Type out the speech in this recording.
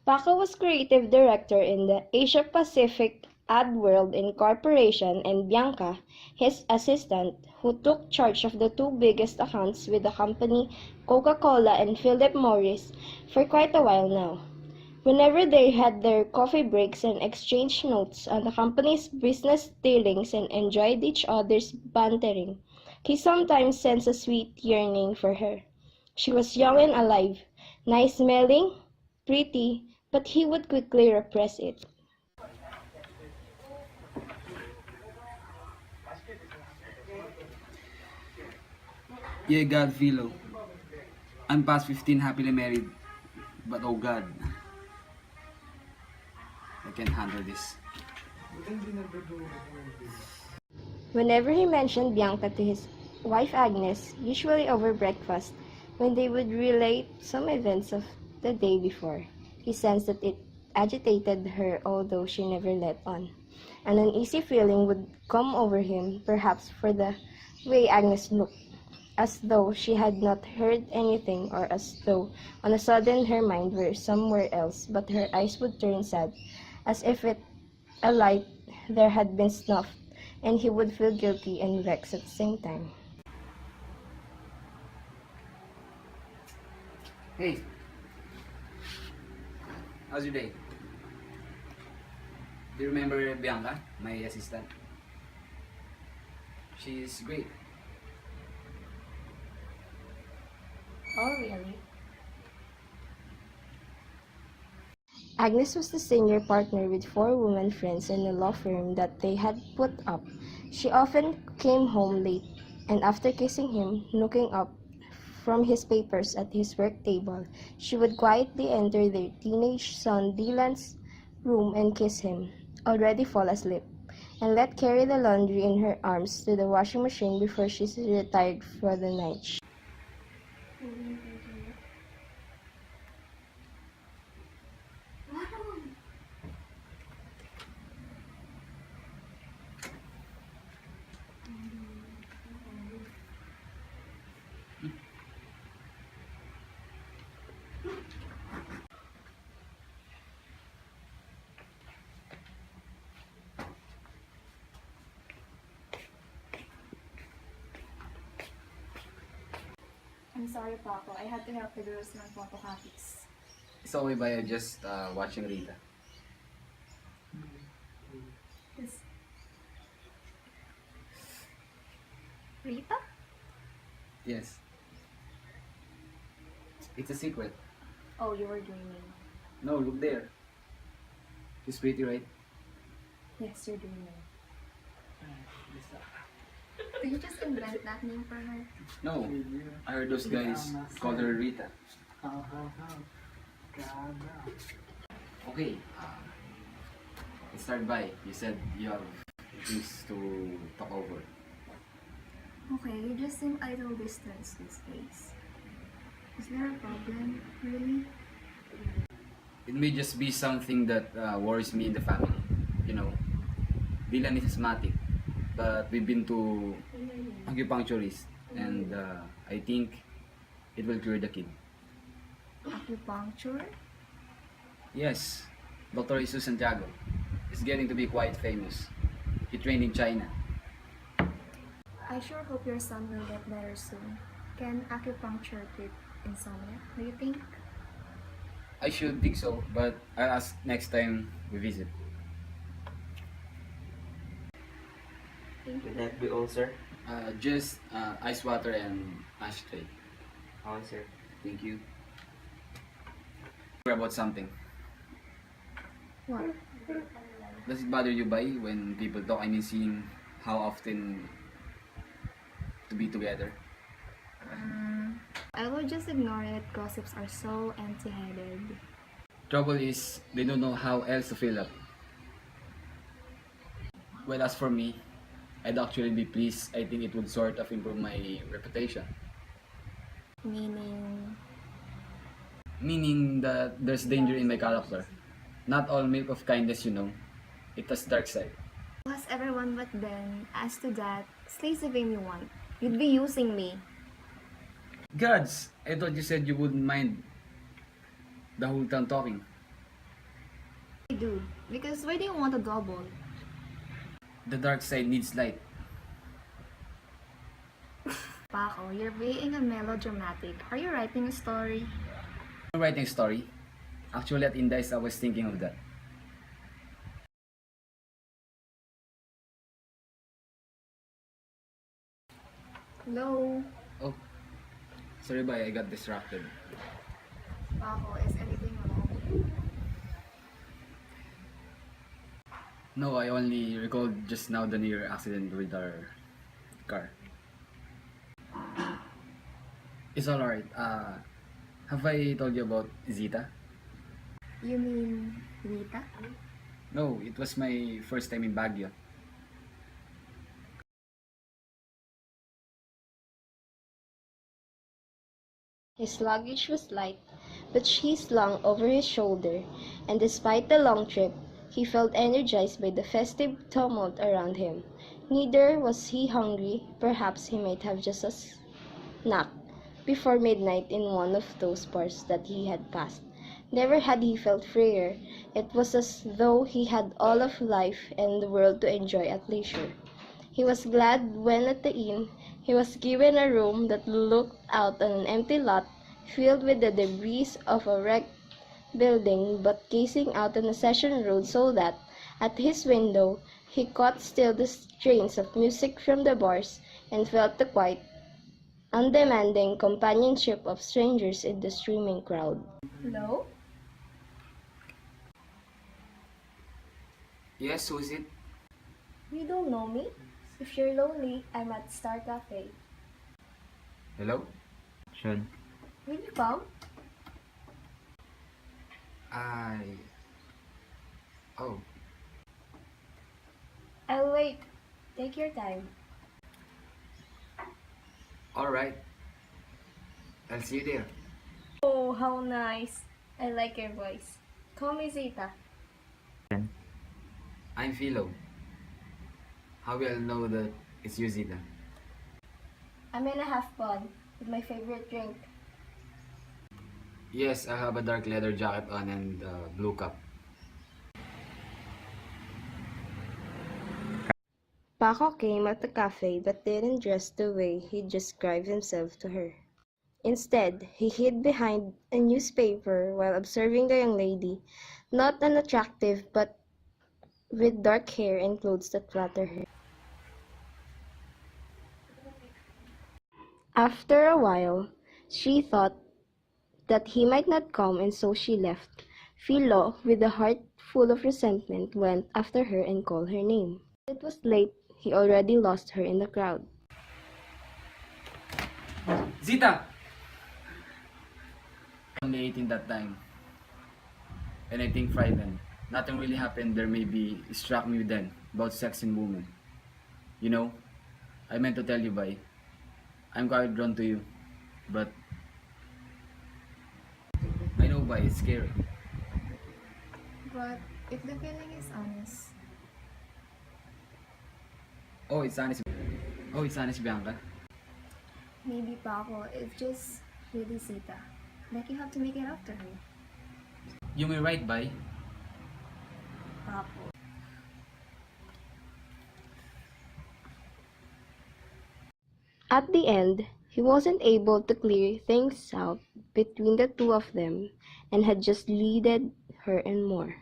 Paco was creative director in the Asia Pacific Ad World Incorporation and Bianca, his assistant, who took charge of the two biggest accounts with the company, Coca-Cola and Philip Morris, for quite a while now. Whenever they had their coffee breaks and exchanged notes on the company's business dealings and enjoyed each other's bantering, he sometimes sensed a sweet yearning for her. She was young and alive, nice-smelling, pretty, but he would quickly repress it. Yeah, God, Philo. I'm past 15, happily married. But oh God, I can't handle this. Whenever he mentioned Bianca to his wife Agnes, usually over breakfast, when they would relate some events of the day before, he sensed that it agitated her, although she never let on. An uneasy feeling would come over him, perhaps for the way Agnes looked, as though she had not heard anything, or as though on a sudden her mind were somewhere else, but her eyes would turn sad, as if a light there had been snuffed, and he would feel guilty and vexed at the same time. Hey, how's your day? Do you remember Bianca, my assistant? She's great. Oh, really? Agnes was the senior partner with four women friends in a law firm that they had put up. She often came home late, and after kissing him, looking up from his papers at his work table, she would quietly enter their teenage son Dylan's room and kiss him, already fall asleep, and let carry the laundry in her arms to the washing machine before she retired for the night. I'm sorry, Paco. I had to help the girls ng photocopies. It's okay by just watching Rita. Yes. Rita? Yes. It's a secret. Oh, you were dreaming. No, look there. She's pretty, right? Yes, you're dreaming. Did you just invent that name for her? No, I heard those guys call her Rita. Okay, let's start by. You said you have things to talk over. Okay, you just seem a little distant these days. Is there a problem, really? It may just be something that worries me in the family. You know, Dylan is asthmatic, but we've been to acupuncturist, and I think it will cure the kid. Acupuncture? Yes, Dr. Jesus Santiago is getting to be quite famous. He trained in China. I sure hope your son will get better soon. Can acupuncture treat insomnia, do you think? I should think so, but I'll ask next time we visit. Thank you. Would that be all, sir? Just ice water and ashtray. Okay, sir. Thank you. About something. What? Does it bother you by when people talk? I mean, seeing how often to be together. I will just ignore it. Gossips are so empty-headed. Trouble is, they don't know how else to fill up. Well, as for me, I'd actually be pleased. I think it would sort of improve my reputation. Meaning... Meaning that there's danger in my character. Not all milk of kindness, you know. It has dark side. Was everyone, but then, as to that, slay's the game you want. You'd be using me. Gods, I thought you said you wouldn't mind the whole town talking. I do. Because why do you want a double? The dark side needs light. Paco, you're being a melodramatic. Are you writing a story? I'm writing a story. Actually, at Indies, I was thinking of that. Hello? Oh, sorry, bye. I got distracted. Paco, is anything wrong? No, I only recalled just now the near accident with our car. It's alright. Have I told you about Zita? You mean Rita? No, it was my first time in Baguio. His luggage was light, but she slung over his shoulder, and despite the long trip, he felt energized by the festive tumult around him. Neither was he hungry. Perhaps he might have just a snack before midnight in one of those bars that he had passed. Never had he felt freer. It was as though he had all of life and the world to enjoy at leisure. He was glad when at the inn he was given a room that looked out on an empty lot filled with the debris of a wrecked building, but gazing out on the Session Road so that, at his window, he caught still the strains of music from the bars and felt the quiet, undemanding companionship of strangers in the streaming crowd. Hello? Yes, who's it? You don't know me? If you're lonely, I'm at Star Cafe. Hello? Sean. Will you come? I... Oh, I'll wait. Take your time. alright. I'll see you there. Oh, how nice. I like your voice. Call me Zita. I'm Philo. How will I know that it's you, Zita? I'm gonna have fun with my favorite drink. Yes, I have a dark leather jacket on and blue cap. Paco came at the cafe but didn't dress the way he described himself to her. Instead, he hid behind a newspaper while observing the young lady, not unattractive but with dark hair and clothes that flatter her. After a while, she thought that he might not come, and so she left. Philo, with a heart full of resentment, went after her and called her name. It was late. He already lost her in the crowd. Zita! Only 18 that time. And I think frightened. Nothing really happened there maybe struck me then about sex and women. You know, I meant to tell you, Bai. I'm quite drawn to you. But I know, Bai, it's scary. But if the feeling is honest, Oh, it's honest. Oh, it's honest, Bianca. maybe Paco is just really Zita. Like you have to make it up to her. You may right, Bai. Paco. At the end, he wasn't able to clear things out between the two of them and had just leaded her and more.